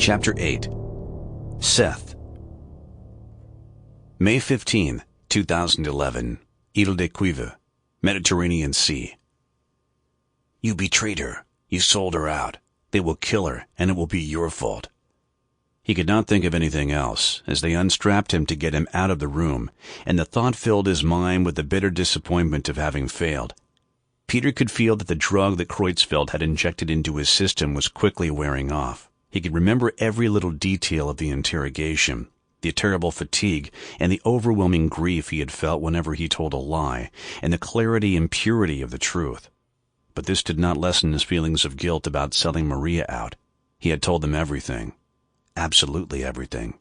Chapter 8. Seth. May 15, 2011. Ile de Cuivre, Mediterranean Sea. You betrayed her. You sold her out. They will kill her, and it will be your fault. He could not think of anything else, as they unstrapped him to get him out of the room, and the thought filled his mind with the bitter disappointment of having failed. Peter could feel that the drug that Kreutzfeldt had injected into his system was quickly wearing off. He could remember every little detail of the interrogation, the terrible fatigue, and the overwhelming grief he had felt whenever he told a lie, and the clarity and purity of the truth. But this did not lessen his feelings of guilt about selling Maria out. He had told them everything. Absolutely everything.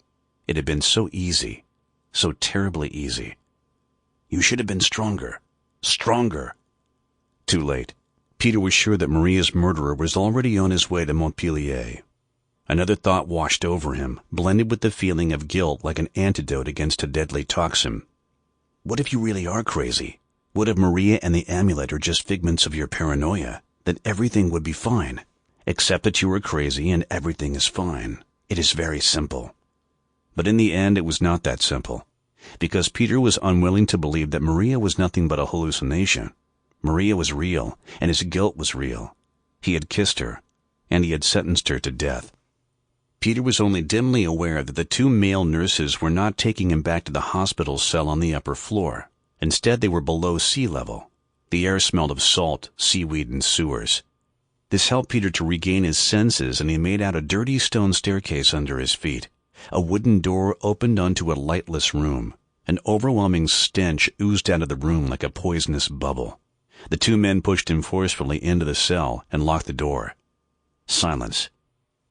It had been so easy. So terribly easy. You should have been stronger. Stronger. Too late. Peter was sure that Maria's murderer was already on his way to Montpellier. Another thought washed over him, blended with the feeling of guilt like an antidote against a deadly toxin. What if you really are crazy? What if Maria and the amulet are just figments of your paranoia? Then everything would be fine. Accept that you are crazy and everything is fine. It is very simple. But in the end, it was not that simple, because Peter was unwilling to believe that Maria was nothing but a hallucination. Maria was real, and his guilt was real. He had kissed her, and he had sentenced her to death. Peter was only dimly aware that the two male nurses were not taking him back to the hospital cell on the upper floor. Instead, they were below sea level. The air smelled of salt, seaweed, and sewers. This helped Peter to regain his senses, and he made out a dirty stone staircase under his feet. A wooden door opened onto a lightless room. An overwhelming stench oozed out of the room like a poisonous bubble. The two men pushed him forcefully into the cell and locked the door. Silence.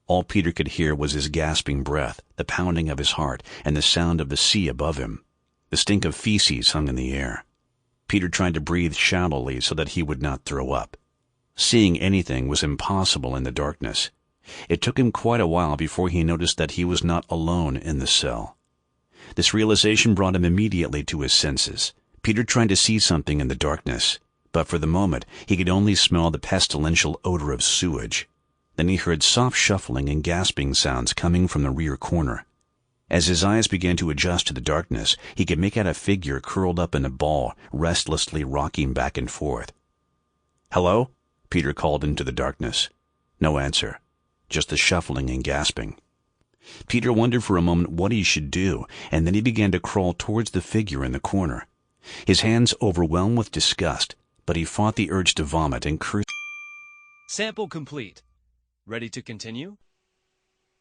All Peter could hear was his gasping breath, the pounding of his heart, and the sound of the sea above him. The stink of feces hung in the air. Peter tried to breathe shallowly so that he would not throw up. Seeing anything was impossible in the darkness. It took him quite a while before he noticed that he was not alone in the cell. This realization brought him immediately to his senses. Peter tried to see something in the darkness, but for the moment he could only smell the pestilential odor of sewage. Then he heard soft shuffling and gasping sounds coming from the rear corner. As his eyes began to adjust to the darkness, he could make out a figure curled up in a ball, restlessly rocking back and forth. "Hello?" Peter called into the darkness. No answer, just the shuffling and gasping. Peter wondered for a moment what he should do, and then he began to crawl towards the figure in the corner. His hands overwhelmed with disgust, but he fought the urge to vomit and cursed. Sample complete. Ready to continue?